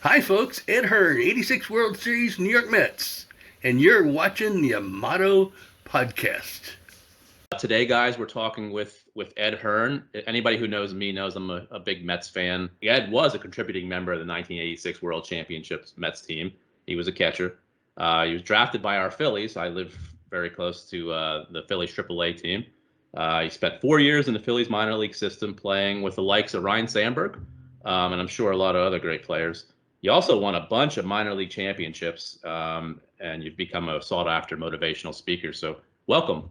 Hi, folks. Ed Hearn, 86 World Series New York Mets. And you're watching the Amato podcast. Today, guys, we're talking with Ed Hearn. Anybody who knows me knows I'm a big Mets fan. Ed was a contributing member of the 1986 World Championship Mets team. He was a catcher. He was drafted by our Phillies. I live very close to the Phillies AAA team. He spent 4 years in the Phillies minor league system playing with the likes of Ryan Sandberg, and I'm sure a lot of other great players. You also won a bunch of minor league championships, and you've become a sought-after motivational speaker. So welcome.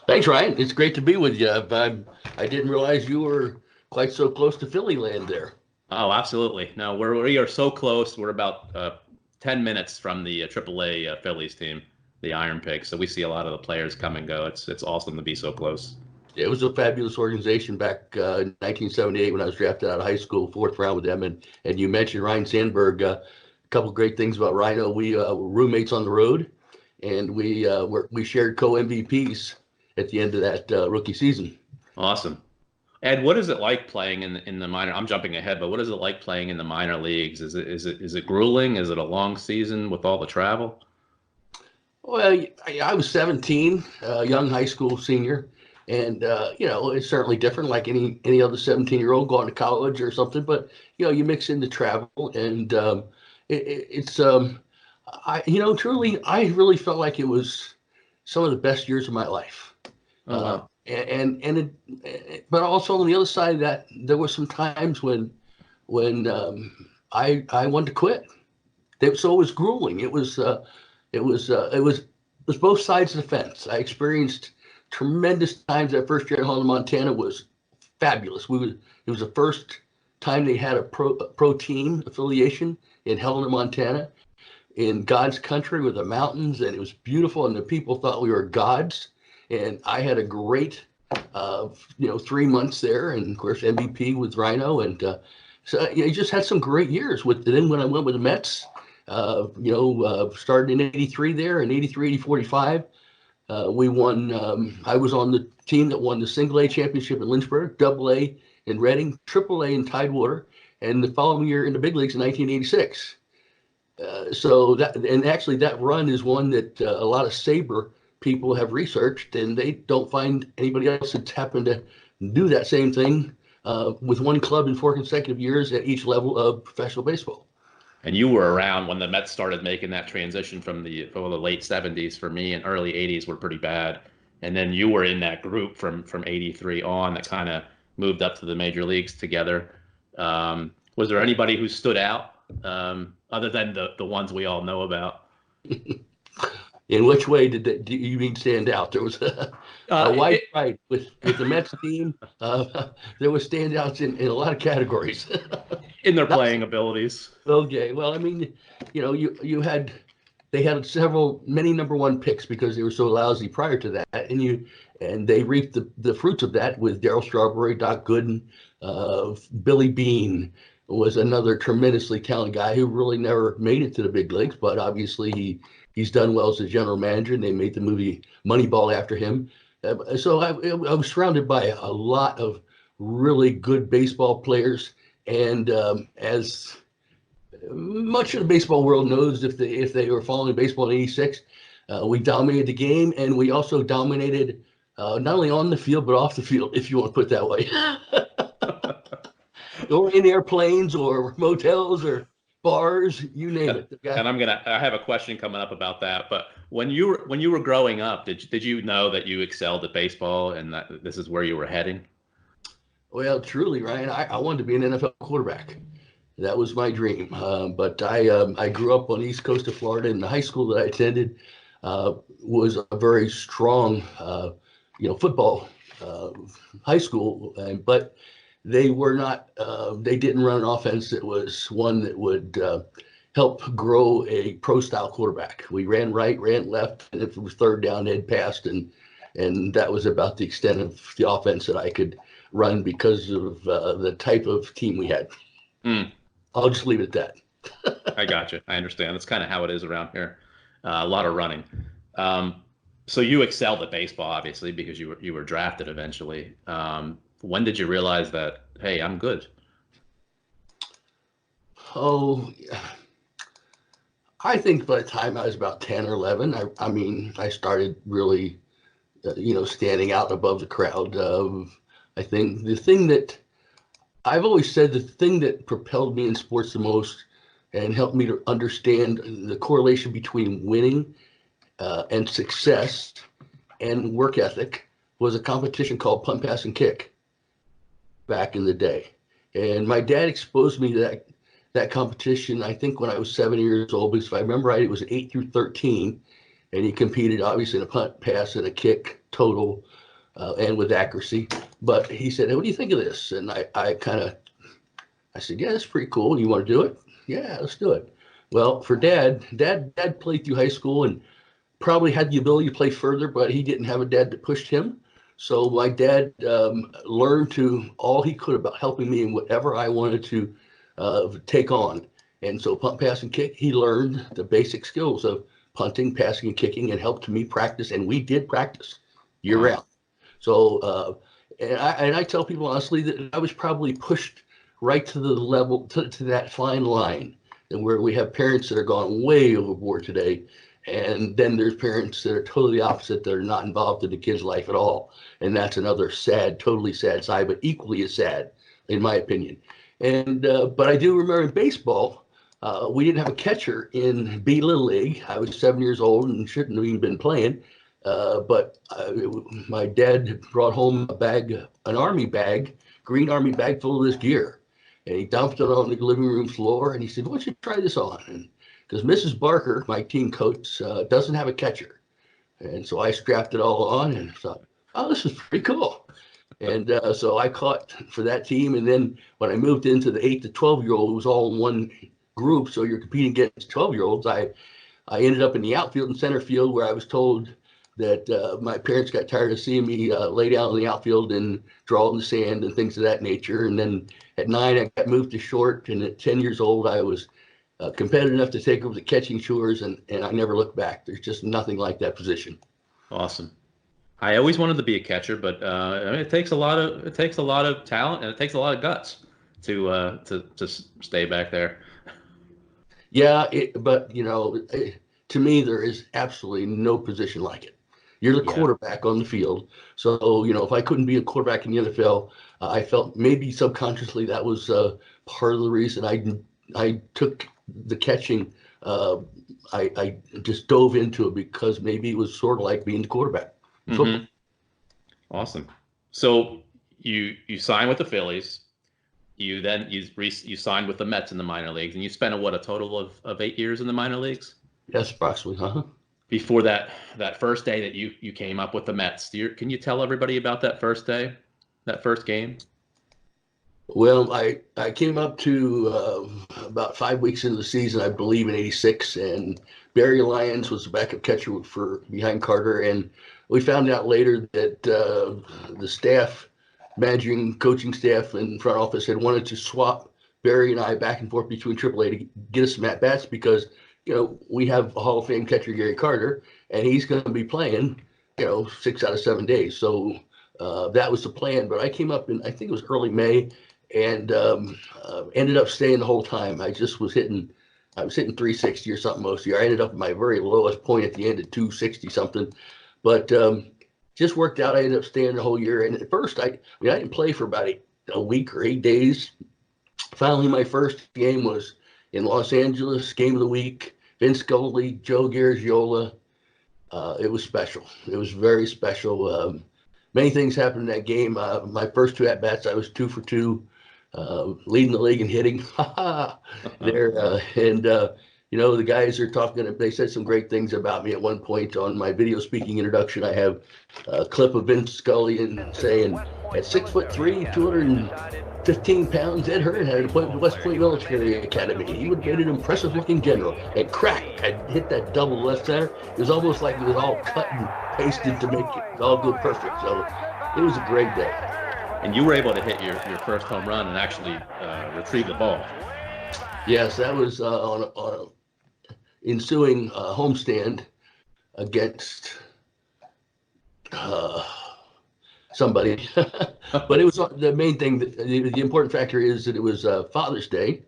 Thanks, Ryan. It's great to be with you. I didn't realize you were quite so close to Philly land there. Oh, absolutely. No, we are so close. We're about 10 minutes from the AAA Phillies team, the Iron Pigs. So we see a lot of the players come and go. It's awesome to be so close. It was a fabulous organization back in 1978 when I was drafted out of high school, fourth round with them. And you mentioned Ryan Sandberg. A couple of great things about Rhino. We were roommates on the road, and we shared co-MVPs at the end of that rookie season. Awesome. Ed, what is it like playing in the minor? I'm jumping ahead, but what is it like playing in the minor leagues? Is it grueling? Is it a long season with all the travel? Well, I was 17, young high school senior, and it's certainly different, like any other 17-year-old going to college or something. But you mix in the travel, and truly, I really felt like it was some of the best years of my life. Oh, wow. But also on the other side of that, there were some times when I wanted to quit. So it was grueling. It was both sides of the fence. I experienced tremendous times. That first year at Helena, Montana was fabulous. It was the first time they had a pro team affiliation in Helena, Montana, in God's country with the mountains, and it was beautiful, and the people thought we were gods. And I had a great, 3 months there, and of course MVP with Rhino, and so you just had some great years. Then when I went with the Mets, started in '83 there, and '83, '80, '45, we won. I was on the team that won the Single A championship in Lynchburg, Double A in Reading, Triple A in Tidewater, and the following year in the big leagues in 1986. That run is one that a lot of Sabre people have researched, and they don't find anybody else that's happened to do that same thing with one club in 4 consecutive years at each level of professional baseball. And you were around when the Mets started making that transition from the late 70s for me, and early 80s were pretty bad. And then you were in that group from 83 on that kind of moved up to the major leagues together. Was there anybody who stood out other than the ones we all know about? In which way do you mean stand out? There was a wide variety with the Mets team. There was standouts in a lot of categories. In their playing abilities. Okay, well, I mean, they had many number one picks because they were so lousy prior to that, and they reaped the fruits of that with Darryl Strawberry, Doc Gooden, Billy Beane was another tremendously talented guy who really never made it to the big leagues, but obviously he's done well as a general manager, and they made the movie Moneyball after him. So I was surrounded by a lot of really good baseball players, and as much of the baseball world knows, if they were following baseball in '86, we dominated the game, and we also dominated not only on the field but off the field, if you want to put it that way. Or in airplanes or motels or bars, you name it. And I have a question coming up about that. But when you were growing up, did you know that you excelled at baseball and that this is where you were heading? Well, truly, Ryan, I wanted to be an NFL quarterback. That was my dream. But I grew up on the east coast of Florida, and the high school that I attended was a very strong, football high school. But they were not. They didn't run an offense that was one that would help grow a pro-style quarterback. We ran right, ran left, and if it was third down, they'd passed, and that was about the extent of the offense that I could run because of the type of team we had. I'll just leave it at that. I got you. I understand. That's kind of how it is around here. A lot of running. So you excelled at baseball, obviously, because you were drafted eventually. When did you realize that, hey, I'm good? Oh, I think by the time I was about 10 or 11, I mean, I started really, standing out above the crowd. I think the thing that I've always said, the thing that propelled me in sports the most and helped me to understand the correlation between winning and success and work ethic was a competition called punt, pass, and kick back in the day. And my dad exposed me to that competition, I think when I was 7 years old, because if I remember right, it was 8 through 13. And he competed obviously in a punt, pass, and a kick total and with accuracy. But he said, "Hey, what do you think of this?" And I said, "Yeah, that's pretty cool. You want to do it?" "Yeah, let's do it." Well, for dad played through high school and probably had the ability to play further, but he didn't have a dad that pushed him. So my dad learned to all he could about helping me in whatever I wanted to take on. And so punt, pass, and kick, he learned the basic skills of punting, passing, and kicking, and helped me practice. And we did practice year round. So, and I tell people honestly that I was probably pushed right to the level, to that fine line, and where we have parents that are gone way overboard today. And then there's parents that are totally opposite, that are not involved in the kid's life at all. And that's another sad, totally sad side, but equally as sad, in my opinion. And but I do remember in baseball, we didn't have a catcher in B Little League. I was 7 years old and shouldn't have even been playing. But my dad brought home a bag, an army bag, green army bag full of this gear. And he dumped it on the living room floor. And he said, "Why don't you try this on?" And because Mrs. Barker, my team coach, doesn't have a catcher. And so I strapped it all on and thought, "Oh, this is pretty cool." And so I caught for that team. And then when I moved into the 8 to 12-year-old, it was all in one group. So you're competing against 12-year-olds. I ended up in the outfield and center field, where I was told that my parents got tired of seeing me lay down in the outfield and draw in the sand and things of that nature. And then at 9, I got moved to short. And at 10 years old, I was competitive enough to take over the catching chores, and I never looked back. There's just nothing like that position. Awesome. I always wanted to be a catcher, but I mean, it takes a lot of talent, and it takes a lot of guts to stay back there. Yeah, but to me, there is absolutely no position like it. You're the quarterback on the field. So, if I couldn't be a quarterback in the NFL, I felt maybe subconsciously that was part of the reason I took the catching. I just dove into it because maybe it was sort of like being the quarterback. Mm-hmm. Awesome. So you signed with the Phillies. You signed with the Mets in the minor leagues, and you spent a total of 8 years in the minor leagues? Yes, approximately. Before that first day that you came up with the Mets, can you tell everybody about that first day, that first game? Well, I came up to about 5 weeks into the season, I believe, in '86, and Barry Lyons was the backup catcher for behind Carter, and we found out later that the staff, managing, coaching staff, and front office had wanted to swap Barry and I back and forth between AAA to get us some at bats because we have a Hall of Fame catcher, Gary Carter, and he's going to be playing 6 out of 7 days. So that was the plan. But I came up in, I think it was early May, and ended up staying the whole time. I was hitting 360 or something most of the year. I ended up at my very lowest point at the end at 260 something, but just worked out. I ended up staying the whole year. And at first, I didn't play for about a week or 8 days. Finally, my first game was in Los Angeles, game of the week. Vince Scully, Joe Garagiola. It was special. It was very special. Many things happened in that game. My first 2 at-bats, I was 2 for 2. Leading the league in hitting. There, the guys are talking. They said some great things about me at one point on my video speaking introduction. I have a clip of Vince Scully and saying, "At 6'3", 215 pounds, Ed Hearn had an appointment with West Point Military Academy. He would have made an impressive-looking general." And crack, I hit that double left center. It was almost like it was all cut and pasted to make it. It was all good, perfect. So it was a great day. And you were able to hit your first home run and actually retrieve the ball. Yes, that was on an ensuing homestand against somebody. But it was the main thing. The important factor is that it was Father's Day,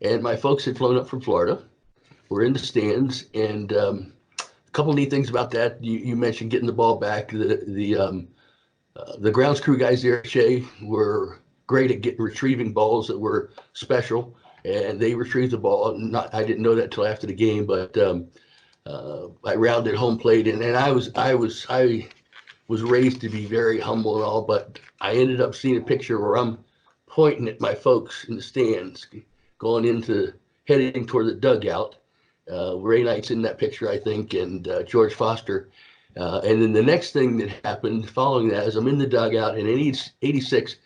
And my folks had flown up from Florida. We're in the stands, and a couple neat things about that. You mentioned getting the ball back. The grounds crew guys there, Shay, were great at retrieving balls that were special, and they retrieved the ball. I didn't know that till after the game, but I rounded home plate, and I was raised to be very humble and all, but I ended up seeing a picture where I'm pointing at my folks in the stands, heading toward the dugout. Ray Knight's in that picture, I think, and George Foster. And then the next thing that happened following that is I'm in the dugout, and in '86,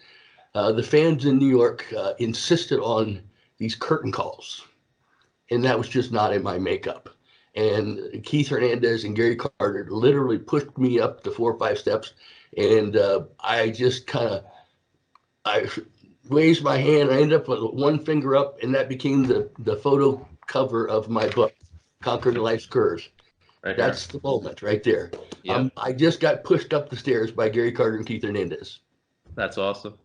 the fans in New York insisted on these curtain calls, and that was just not in my makeup. And Keith Hernandez and Gary Carter literally pushed me up the 4 or 5 steps, and I just I raised my hand. I ended up with one finger up, and that became the photo cover of my book, Conquering Life's Curves. Right. That's the moment right there. Yeah. I just got pushed up the stairs by Gary Carter and Keith Hernandez. That's awesome.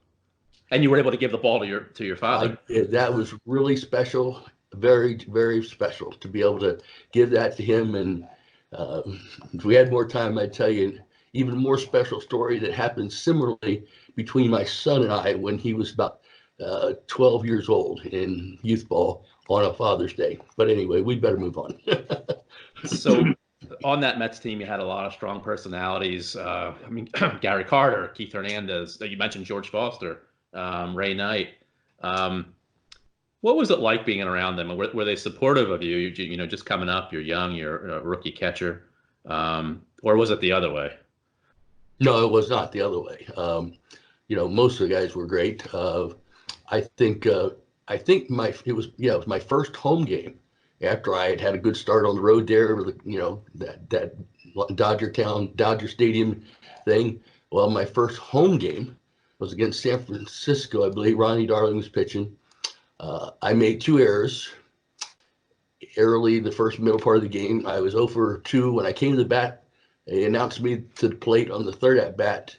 And you were able to give the ball to your father. That was really special, very, very special to be able to give that to him. And if we had more time, I'd tell you an even more special story that happened similarly between my son and I when he was about 12 years old in youth ball on a Father's Day. But anyway, we'd better move on. So on that Mets team, you had a lot of strong personalities. Gary Carter, Keith Hernandez. You mentioned George Foster, Ray Knight. What was it like being around them? Were they supportive of you? You know, just coming up, you're young, you're a rookie catcher, or was it the other way? No, it was not the other way. Most of the guys were great. I think it was my first home game after I had a good start on the road there with that Dodger Stadium thing. Well, my first home game was against San Francisco. I believe Ronnie Darling was pitching. I made 2 errors early the middle part of the game. I was 0 for 2 when I came to the bat. They announced me to the plate on the third at bat.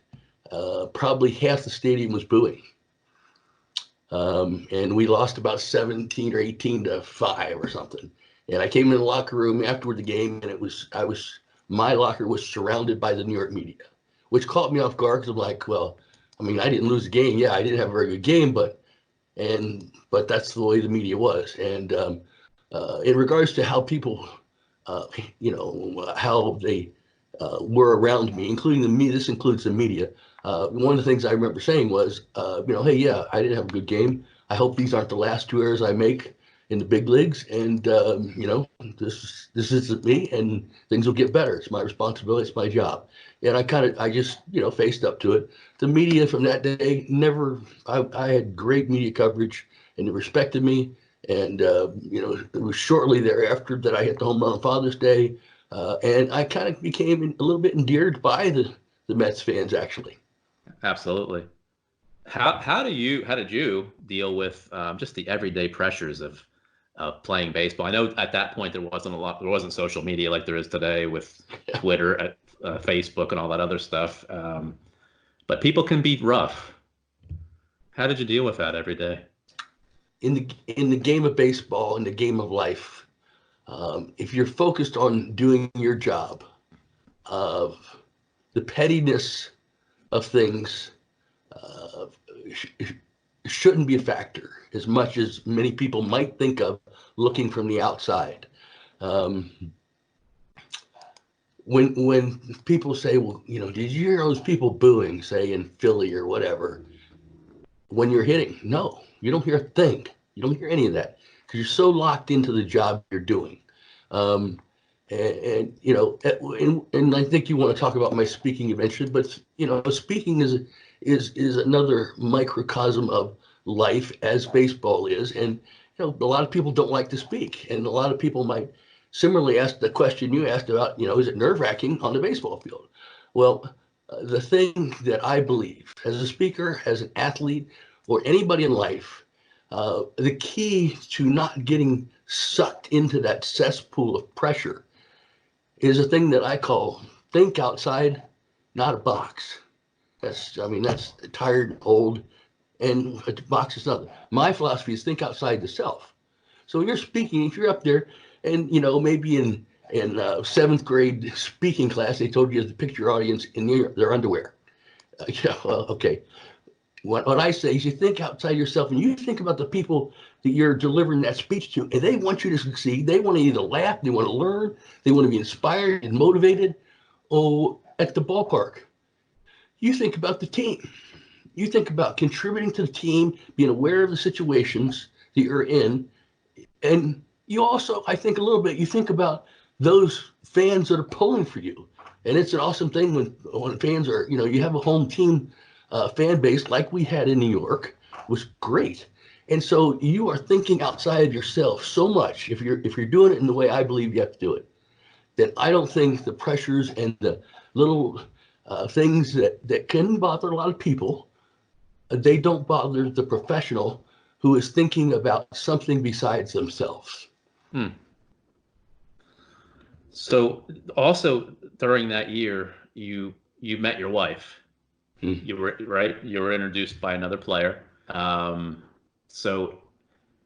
Probably half the stadium was booing. And we lost about 17 or 18 to 5 or something. And I came in the locker room afterward the game, and my locker was surrounded by the New York media, which caught me off guard because I'm like, well, I didn't lose the game. Yeah, I didn't have a very good game, but that's the way the media was. And in regards to how people, how they were around me, including the media, this includes the media. One of the things I remember saying was, hey, yeah, I didn't have a good game. I hope these aren't the last 2 errors I make in the big leagues. And, this isn't me, and things will get better. It's my responsibility. It's my job. And I just faced up to it. The media from that day I had great media coverage, and they respected me. And, it was shortly thereafter that I hit the home run on Father's Day. And I kind of became a little bit endeared by the Mets fans, actually. Absolutely. How did you deal with just the everyday pressures of playing baseball? I know at that point there wasn't social media like there is today with Twitter, Facebook, and all that other stuff. But people can be rough. How did you deal with that every day? In the game of baseball, in the game of life, if you're focused on doing your job, the pettiness of things shouldn't be a factor as much as many people might think of looking from the outside. When people say, well, did you hear those people booing, say in Philly or whatever, when you're hitting? No, you don't hear a thing. You don't hear any of that because you're so locked into the job you're doing. And I think you want to talk about my speaking eventually, but speaking is another microcosm of life as baseball is. And a lot of people don't like to speak, and a lot of people might similarly ask the question you asked about, is it nerve-wracking on the baseball field? Well, the thing that I believe as a speaker, as an athlete, or anybody in life, the key to not getting sucked into that cesspool of pressure is a thing that I call think outside, not a box. That's tired, old, and a box is nothing. My philosophy is think outside the self. So when you're speaking, if you're up there and, maybe in seventh grade speaking class, they told you to picture your audience in their underwear. Yeah, well, okay. What I say is you think outside yourself and you think about the people that you're delivering that speech to, and they want you to succeed. They want to either laugh, they want to learn, they want to be inspired and motivated. Oh, at the ballpark, you think about the team. You think about contributing to the team, being aware of the situations that you're in. And you also, I think a little bit, you think about those fans that are pulling for you. And it's an awesome thing when fans are, you have a home team fan base like we had in New York, was great. And so you are thinking outside of yourself so much. If you're doing it in the way I believe you have to do it, then I don't think the pressures and the little things that can bother a lot of people, they don't bother the professional who is thinking about something besides themselves. So also during that year, you met your wife. You were right. You were introduced by another player. So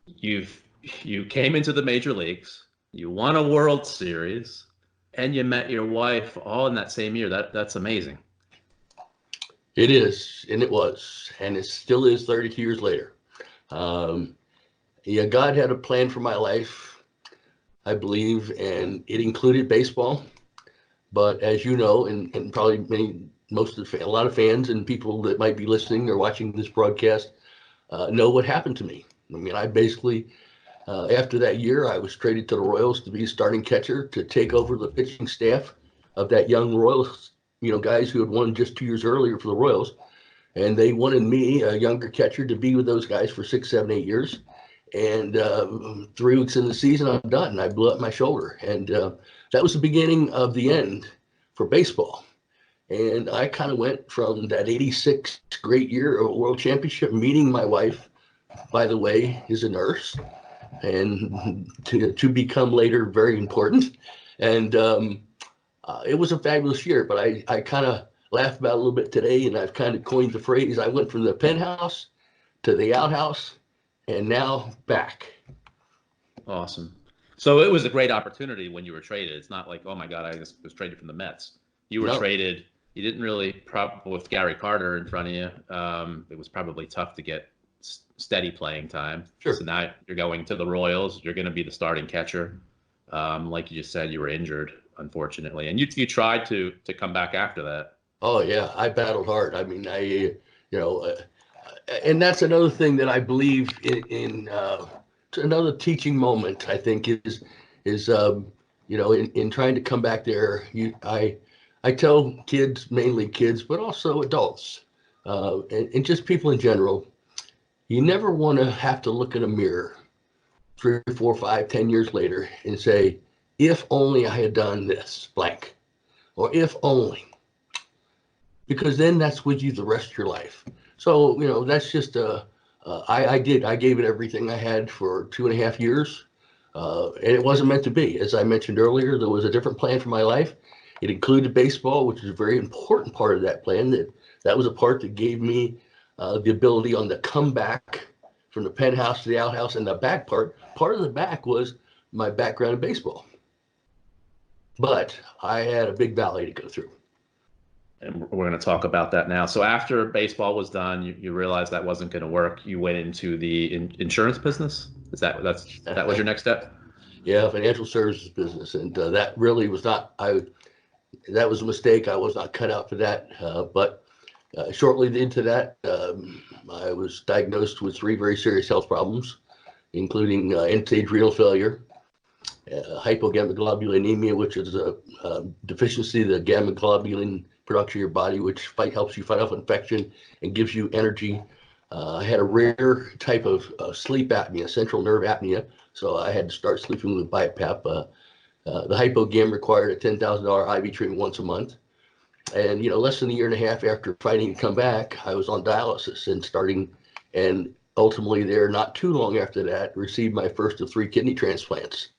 you came into the major leagues. You won a World Series, and you met your wife all in that same year. That's amazing. It is, and it was, and it still is 32 years later. Yeah, God had a plan for my life, I believe, and it included baseball. But as you know, and probably a lot of fans and people that might be listening or watching this broadcast know what happened to me. I mean, I basically, after that year, I was traded to the Royals to be starting catcher to take over the pitching staff of that young Royals, guys who had won just 2 years earlier for the Royals. And they wanted me, a younger catcher, to be with those guys for 6, 7, 8 years. And 3 weeks in the season, I'm done. I blew up my shoulder. And that was the beginning of the end for baseball. And I kind of went from that 86 great year of a world championship, meeting my wife, by the way, is a nurse, and to become later very important. And it was a fabulous year, but I kind of laugh about it a little bit today, and I've kind of coined the phrase, I went from the penthouse to the outhouse, and now back. Awesome. So it was a great opportunity when you were traded. It's not like, oh my God, I just was traded from the Mets. You were traded. You didn't really, with Gary Carter in front of you, it was probably tough to get steady playing time. Sure. So now you're going to the Royals. You're going to be the starting catcher. Like you just said, you were injured, unfortunately, and you tried to come back after that. Oh yeah, I battled hard. I mean, and that's another thing that I believe in another teaching moment. I think is in trying to come back there. I tell kids, mainly kids, but also adults, and just people in general. You never want to have to look in a mirror 3, 4, 5, 10 years later and say, if only I had done this, blank, or if only. Because then that's with you the rest of your life. So, that's just I gave it everything I had for 2.5 years. And it wasn't meant to be. As I mentioned earlier, there was a different plan for my life. It included baseball, which is a very important part of that plan. That was a part that gave me the ability on the comeback from the penthouse to the outhouse. And the back part of the back was my background in baseball. But I had a big valley to go through. And we're going to talk about that now. So after baseball was done, you realized that wasn't going to work. You went into the insurance business. That was your next step? Yeah, financial services business, and that really was not. That was a mistake. I was not cut out for that. But shortly into that, I was diagnosed with 3 very serious health problems, including end-stage renal failure, hypogammaglobulinemia, which is a deficiency of the gamma globulin production of your body, which helps you fight off infection and gives you energy. I had a rare type of sleep apnea, central nerve apnea, so I had to start sleeping with BiPAP. The hypogam required a $10,000 IV treatment once a month. And, less than a year and a half after fighting to come back, I was on dialysis and ultimately there, not too long after that, received my first of 3 kidney transplants,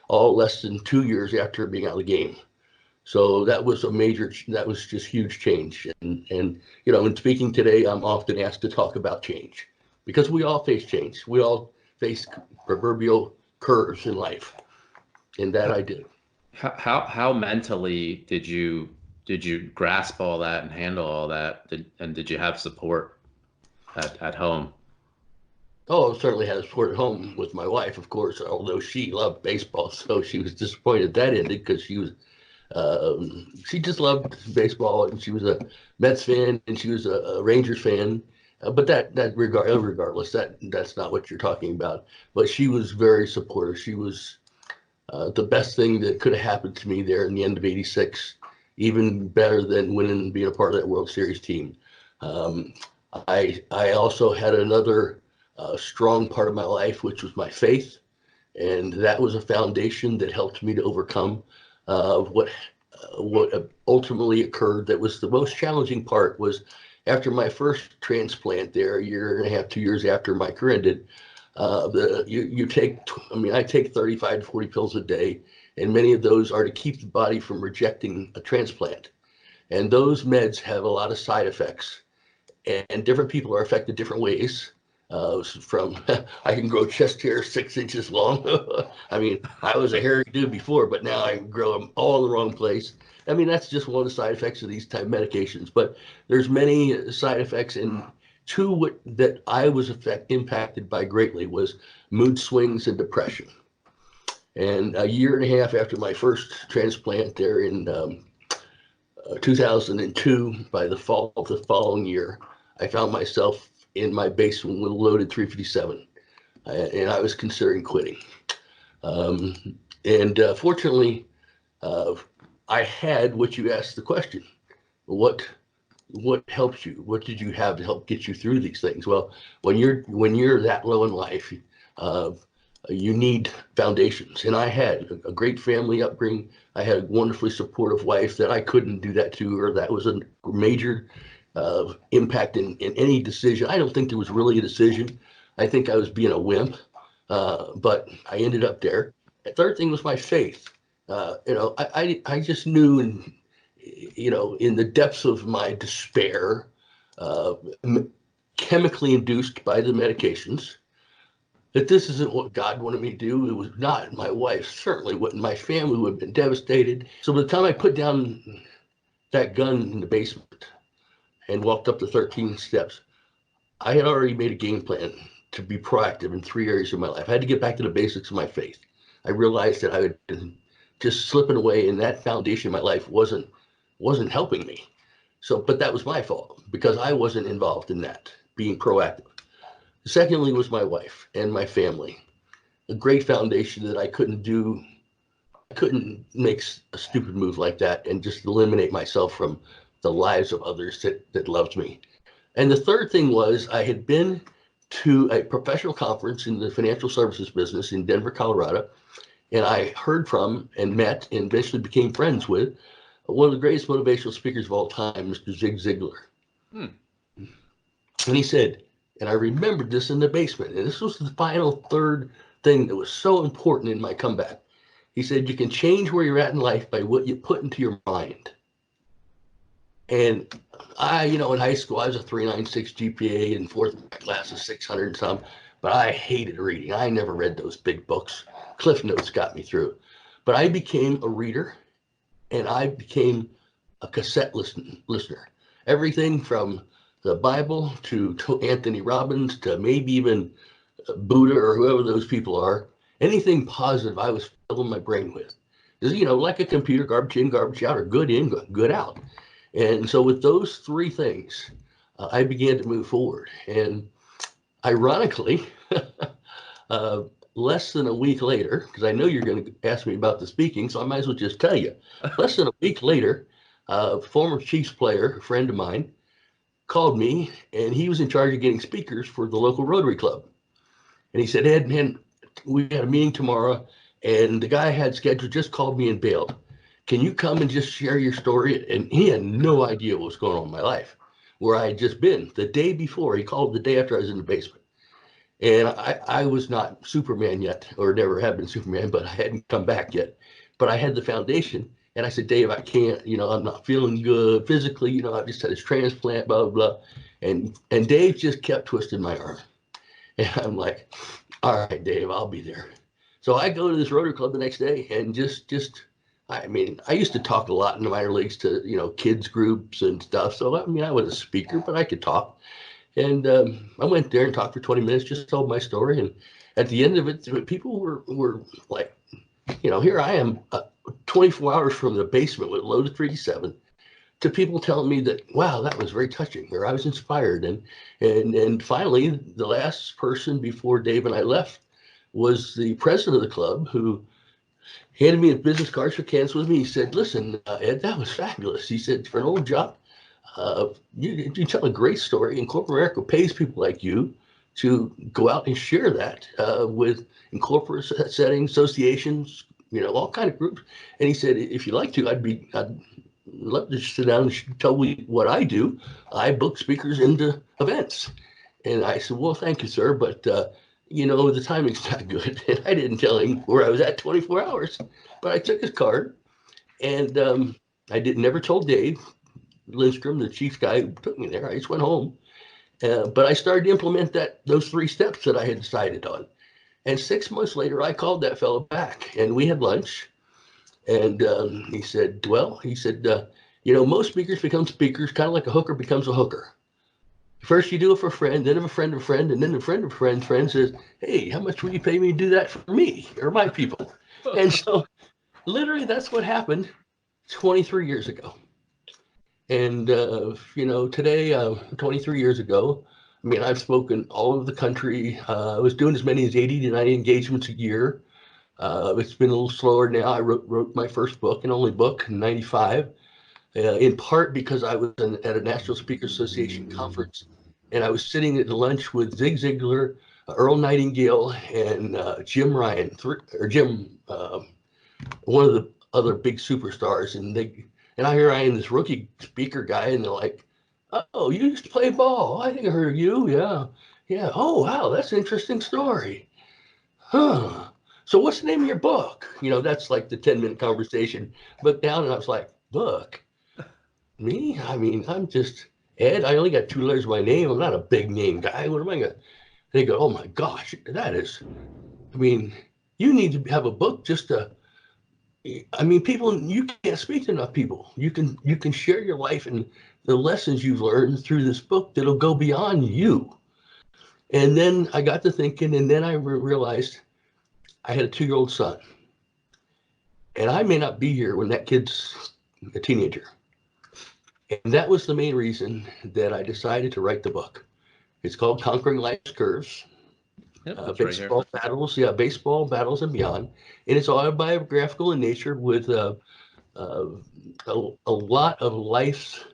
all less than 2 years after being out of the game. So that was just huge change. And in speaking today, I'm often asked to talk about change because we all face change. We all face proverbial curves in life, and that I did. How mentally did you grasp all that and handle all that? Did you have support at home? Oh, I certainly had support at home with my wife, of course, although she loved baseball, so she was disappointed that ended because she just loved baseball, and she was a Mets fan, and she was a Rangers fan. But regardless, that's not what you're talking about. But she was very supportive. She was the best thing that could have happened to me there in the end of '86, even better than winning and being a part of that World Series team. Um, I also had another strong part of my life, which was my faith, and that was a foundation that helped me to overcome what ultimately occurred. That was the most challenging part. Was after my first transplant there, a year and a half, 2 years after my career ended. I take 35 to 40 pills a day, and many of those are to keep the body from rejecting a transplant. And those meds have a lot of side effects, and different people are affected different ways. From I can grow chest hair 6 inches long. I mean, I was a hairy dude before, but now I can grow them all in the wrong place. I mean, that's just one of the side effects of these type medications. But there's many side effects, and that I was impacted by greatly was mood swings and depression. And a year and a half after my first transplant there in 2002, by the fall of the following year, I found myself in my basement with a loaded 357, and I was considering quitting. Fortunately, I had what you asked the question: what helps you? What did you have to help get you through these things? Well, when you're that low in life, uh, you need foundations, and I had a great family upbringing. I had a wonderfully supportive wife that I couldn't do that to her. That was a major impact in any decision. I don't think there was really a decision. I think I was being a wimp, but I ended up there. The third thing was my faith. I just knew, in the depths of my despair, uh, chemically induced by the medications, that this isn't what God wanted me to do. It was not. My wife certainly wouldn't. My family would have been devastated. So by the time I put down that gun in the basement and walked up the 13 steps, I had already made a game plan to be proactive in 3 areas of my life. I had to get back to the basics of my faith. I realized that I had been just slipping away, and that foundation in my life wasn't helping me. So, but that was my fault because I wasn't involved in that, being proactive. Secondly was my wife and my family, a great foundation that I couldn't make a stupid move like that and just eliminate myself from the lives of others that loved me. And the third thing was I had been to a professional conference in the financial services business in Denver, Colorado, and I heard from and met and eventually became friends with one of the greatest motivational speakers of all time, Mr. Zig Ziglar. Hmm. And he said, and I remembered this in the basement, and this was the final third thing that was so important in my comeback. He said, you can change where you're at in life by what you put into your mind. And in high school, I was a 396 GPA, and fourth class of 600 and some, but I hated reading. I never read those big books. Cliff Notes got me through. But I became a reader, and I became a cassette listener. Everything from the Bible to Anthony Robbins to maybe even Buddha or whoever those people are. Anything positive I was filling my brain with. Like a computer, garbage in, garbage out, or good in, good out. And so with those three things, I began to move forward. And ironically, less than a week later, because I know you're going to ask me about the speaking, so I might as well just tell you. Less than a week later, a former Chiefs player, a friend of mine, called me, and he was in charge of getting speakers for the local Rotary Club. And he said, Ed, man, we got a meeting tomorrow, and the guy I had scheduled just called me and bailed. Can you come and just share your story? And he had no idea what was going on in my life, where I had just been. The day before, he called the day after I was in the basement. And I was not Superman yet, or never have been Superman, but I hadn't come back yet. But I had the foundation. And I said, Dave, I can't, I'm not feeling good physically. I've just had this transplant, blah, blah, blah. And Dave just kept twisting my arm. And I'm like, all right, Dave, I'll be there. So I go to this Rotary Club the next day and I mean, I used to talk a lot in the minor leagues to, kids groups and stuff. So, I mean, I was a speaker, but I could talk. And I went there and talked for 20 minutes, just told my story. And at the end of it, people were like, here I am 24 hours from the basement with loaded 387 to people telling me that, wow, that was very touching, or I was inspired. And finally, the last person before Dave and I left was the president of the club, who handed me a business card, shook hands with me. He said, listen, Ed, that was fabulous. He said, for an old job, you tell a great story, and corporate America pays people like you to go out and share that with in corporate settings, associations, all kind of groups. And he said, if you'd like to, I'd love to sit down and tell you what I do. I book speakers into events. And I said, well, thank you, sir, but the timing's not good. And I didn't tell him where I was at 24 hours, but I took his card, and I never told Dave Lindstrom, the chief guy who took me there. I just went home, but I started to implement those 3 steps that I had decided on. And 6 months later, I called that fellow back, and we had lunch. And he said, most speakers become speakers, kind of like a hooker becomes a hooker. First, you do it for a friend, then of a friend of a friend, and then the friend of a friend says, hey, how much will you pay me to do that for me or my people? And so literally that's what happened 23 years ago. And, today, 23 years ago, I mean, I've spoken all over the country. I was doing as many as 80 to 90 engagements a year. It's been a little slower now. I wrote my first book and only book in 95, in part because I was at a National Speakers Association conference, and I was sitting at lunch with Zig Ziglar, Earl Nightingale, and Jim Ryan, one of the other big superstars. And here I am, this rookie speaker guy, and they're like, oh, you used to play ball. I think I heard of you. Yeah. Yeah. Oh, wow. That's an interesting story. Huh. So what's the name of your book? That's like the 10-minute conversation. But down, and I was like, book? Me? I mean, I'm just Ed. I only got 2 letters of my name. I'm not a big name guy. What am I going to? They go, oh my gosh, I mean, you need to have a book just to, I mean, people, you can't speak to enough people. You can share your life and the lessons you've learned through this book that'll go beyond you. And then I got to thinking, and then I realized I had a 2-year-old son. And I may not be here when that kid's a teenager. And that was the main reason that I decided to write the book. It's called Conquering Life's Curves. Yep, Baseball battles, baseball battles and beyond. And it's autobiographical in nature with a lot of life's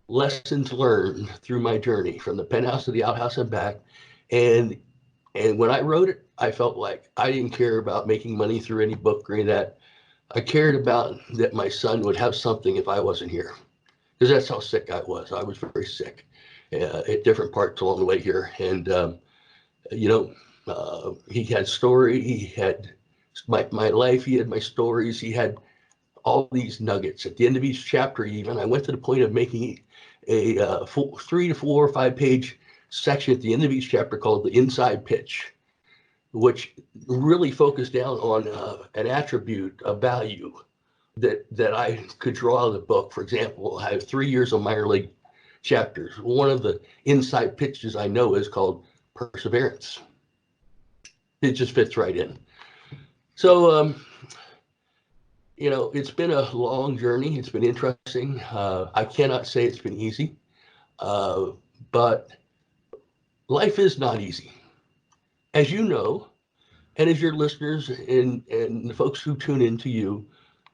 lessons learned through my journey from the penthouse to the outhouse and back. And when I wrote it, I felt like I didn't care about making money through any book or any of that. I cared about that my son would have something if I wasn't here, because that's how sick I was. I was very sick at different parts along the way here. And, he had story, he had my life, he had my stories, he had all these nuggets. At the end of each chapter, even, I went to the point of making a 3 to 4 or 5 page section at the end of each chapter called the inside pitch, which really focused down on an attribute, a value that I could draw out of the book. For example, I have 3 years of minor league chapters. One of the inside pitches I know is called perseverance. It just fits right in. So, it's been a long journey. It's been interesting. I cannot say it's been easy, but life is not easy, as you know, and as your listeners and the folks who tune in to you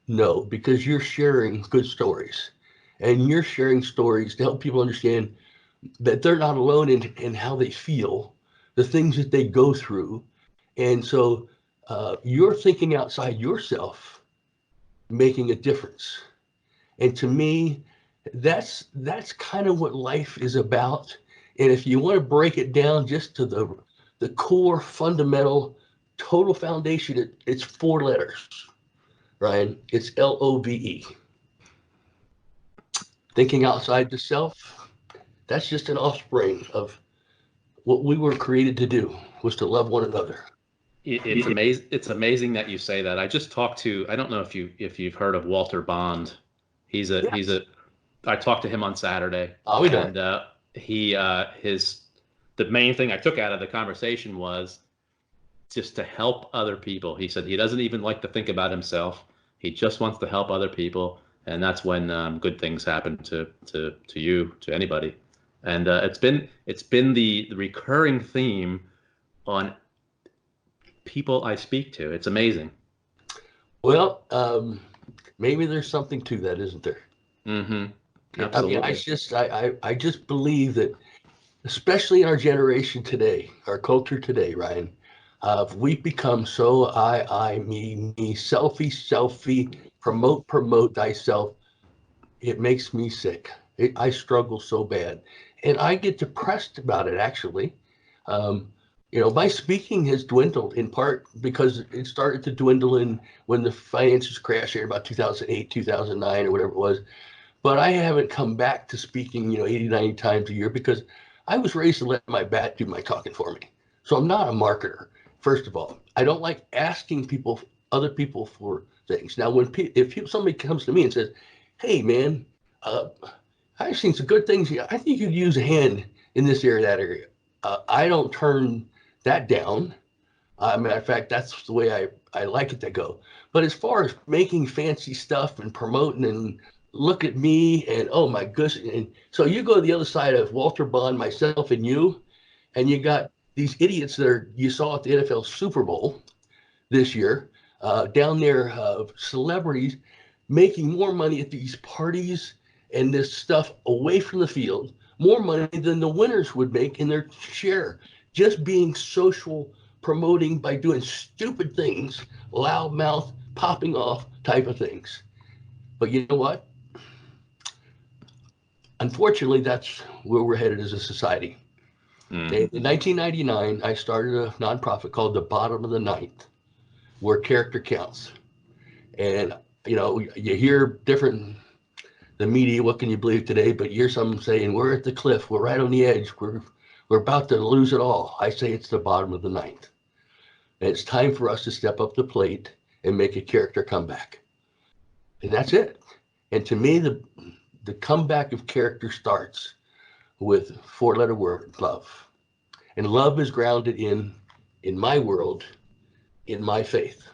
know, because you're sharing good stories, and you're sharing stories to help people understand that they're not alone in how they feel, the things that they go through. And so you're thinking outside yourself, making a difference. And to me, that's kind of what life is about. And if you want to break it down just to the core, fundamental, total foundation, it's 4 letters, Ryan. It's LOVE. Thinking outside the self, that's just an offspring of what we were created to do, was to love one another. It's amazing. It's amazing that you say that. I just talked to. I don't know if you've heard of Walter Bond. He's Yes. a. I talked to him on Saturday, Oh, we don't. and he his the main thing I took out of the conversation was just to help other people. He said he doesn't even like to think about himself. He just wants to help other people, and that's when good things happen to you, to anybody. And it's been the recurring theme on people I speak to. It's amazing. Well, maybe there's something to that, isn't there? Mm-hmm. I mean, Absolutely. I just believe that, especially in our generation today, our culture today, Ryan, we've become so me, selfie, promote thyself. It makes me sick. I struggle so bad, and I get depressed about it. Actually, um, my speaking has dwindled in part because it started to dwindle in when the finances crashed here about 2008, 2009, or whatever it was. But I haven't come back to speaking, 80, 90 times a year because I was raised to let my bat do my talking for me. So I'm not a marketer. First of all, I don't like asking other people for things. Now, if somebody comes to me and says, "Hey, man, uh, I've seen some good things here. I think you could use a hand in this area, that area." I don't turn that down. Matter of fact, that's the way I like it to go. But as far as making fancy stuff and promoting and look at me and oh my goodness, and so you go to the other side of Walter Bond, myself, and you got these idiots you saw at the NFL Super Bowl this year, down there, celebrities making more money at these parties and this stuff away from the field, more money than the winners would make in their share, just being social promoting by doing stupid things, loudmouth, popping off type of things. But you know what? Unfortunately, that's where we're headed as a society. Mm. In 1999, I started a nonprofit called The Bottom of the Ninth, where character counts. And you hear different the media. What can you believe today? But you hear some saying we're at the cliff, we're right on the edge, we're about to lose it all. I say it's the bottom of the ninth, and it's time for us to step up the plate and make a character comeback, and that's it. And to me, the comeback of character starts with four-letter word love, and love is grounded in my world, in my faith,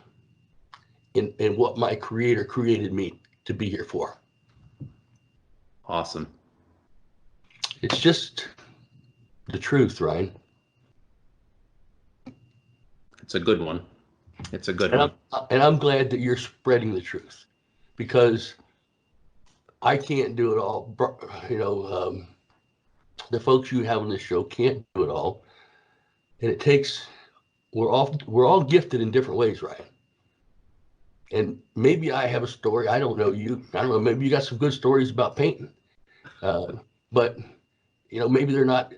in what my creator created me to be here for. Awesome. It's just the truth, Ryan. It's a good one. It's a good And one. I'm glad that you're spreading the truth, because I can't do it all. The folks you have on this show can't do it all, and it takes. We're all gifted in different ways, Ryan. And maybe I have a story. I don't know you. I don't know. Maybe you got some good stories about painting, but maybe they're not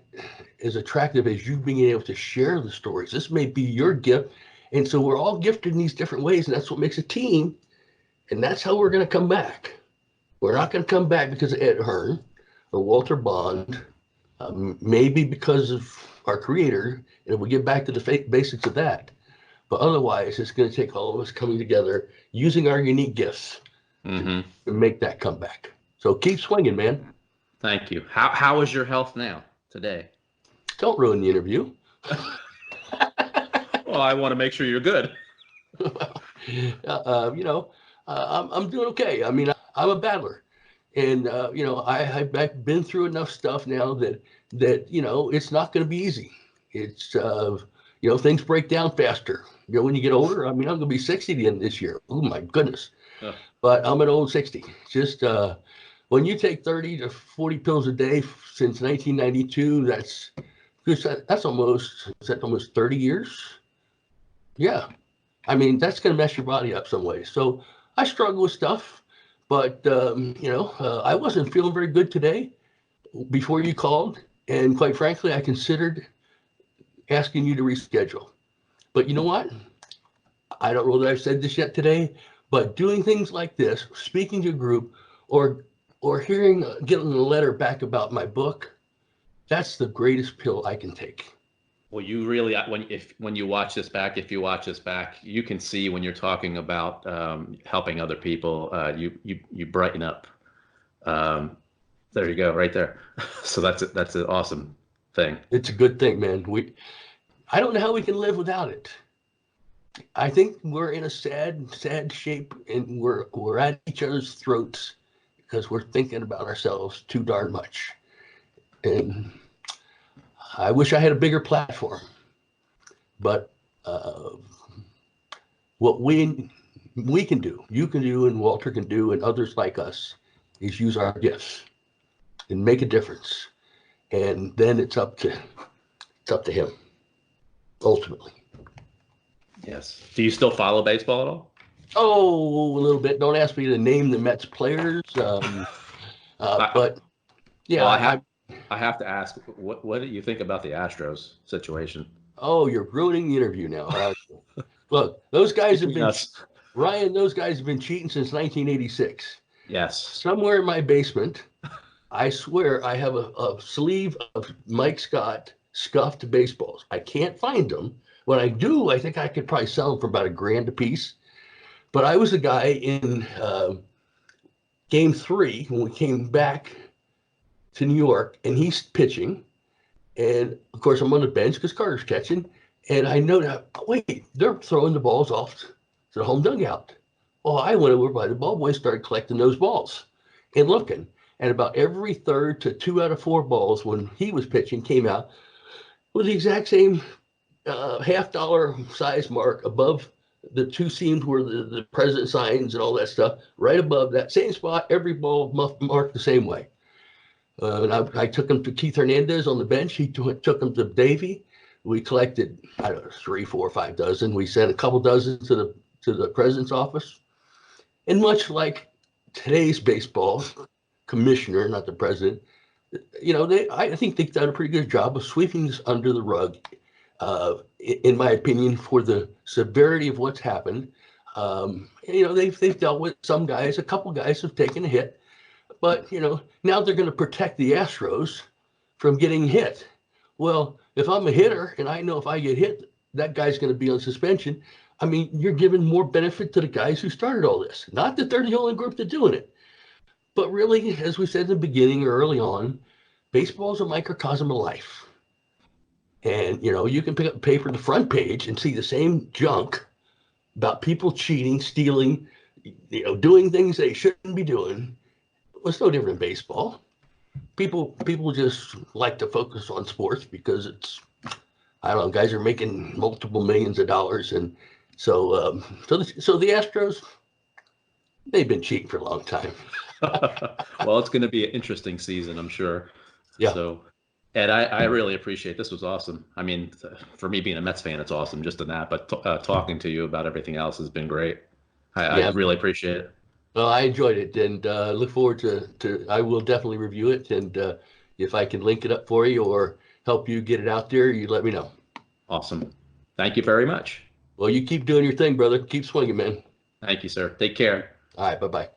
as attractive as you being able to share the stories. This may be your gift, and so we're all gifted in these different ways, and that's what makes a team. And that's how we're going to come back. We're not going to come back because of Ed Hearn or Walter Bond, maybe because of our creator, and we get back to the basics of that. But otherwise, it's going to take all of us coming together, using our unique gifts Mm-hmm. to make that comeback. So keep swinging, man. Thank you. How is your health now today? Don't ruin the interview. Well, I want to make sure you're good. I'm doing okay. I mean, I'm a battler, and I've been through enough stuff now that it's not going to be easy. It's things break down faster. When you get older. I mean, I'm going to be 60 the end of this year. Oh my goodness! Ugh. But I'm an old 60. Just when you take 30 to 40 pills a day since 1992, that's almost 30 years. Yeah. I mean, that's going to mess your body up some way. So I struggle with stuff, but I wasn't feeling very good today before you called, and quite frankly, I considered asking you to reschedule. But you know what? I don't know that I've said this yet today, but doing things like this, speaking to a group, or getting a letter back about my book, that's the greatest pill I can take. Well, you really when you watch this back, if you watch this back, you can see when you're talking about helping other people, you brighten up. Um, there you go, right there. So that's an awesome thing. It's a good thing, man. I don't know how we can live without it. I think we're in a sad shape, and we're at each other's throats because we're thinking about ourselves too darn much. And I wish I had a bigger platform, but uh, what we can do, you can do, and Walter can do, and others like us, is use our gifts and make a difference. And then it's up to him, ultimately. Yes. Do you still follow baseball at all? Oh, a little bit. Don't ask me to name the Mets players, but yeah, Well, I have to ask, what do you think about the Astros situation? oh, you're ruining the interview now. Look, those guys have been Yes. Ryan. Those guys have been cheating since 1986. Yes. Somewhere in my basement, I swear I have a sleeve of Mike Scott scuffed baseballs. I can't find them. When I do, I think I could probably sell them for about $1,000 a piece. But I was the guy in game 3 when we came back to New York, and he's pitching. And of course, I'm on the bench because Carter's catching. And I know that, wait, they're throwing the balls off to the home dugout. Well, I went over by the ball boy and started collecting those balls and looking. And about every third to 2 out of 4 balls when he was pitching came out with the exact same half-dollar size mark above the 2 seams where the president signs and all that stuff, right above that same spot, every ball marked the same way. And I took him to Keith Hernandez on the bench. He took him to Davey. We collected, I don't know, 3, 4, 5 dozen. We sent a couple dozen to the president's office. And much like today's baseball commissioner, not the president, I think they've done a pretty good job of sweeping this under the rug, in my opinion, for the severity of what's happened. They've dealt with some guys. A couple guys have taken a hit, but now they're going to protect the Astros from getting hit. Well, if I'm a hitter and I know if I get hit, that guy's going to be on suspension. I mean, you're giving more benefit to the guys who started all this. Not that they're the only group that's doing it, but really, as we said in the beginning or early on, baseball is a microcosm of life. And, you can pick up the paper, the front page, and see the same junk about people cheating, stealing, doing things they shouldn't be doing. It's no different in baseball. People just like to focus on sports because it's, I don't know, guys are making multiple millions of dollars. And so the Astros, they've been cheating for a long time. Well, it's going to be an interesting season, I'm sure. Yeah. So, Ed, I really appreciate this. Was awesome. I mean, for me being a Mets fan, it's awesome just in that. But talking to you about everything else has been great. I really appreciate it. Well, I enjoyed it, and look forward to. I will definitely review it, and if I can link it up for you or help you get it out there, you let me know. Awesome. Thank you very much. Well, you keep doing your thing, brother. Keep swinging, man. Thank you, sir. Take care. All right, bye-bye.